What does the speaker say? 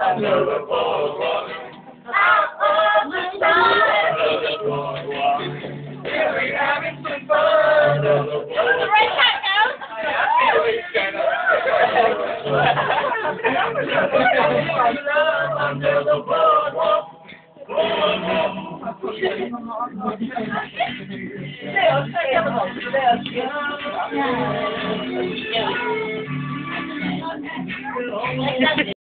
under the boardwalk. Out on the side under the boardwalk. Here we having some fun under the boardwalk. Right back out. Under the boardwalk. Yeah.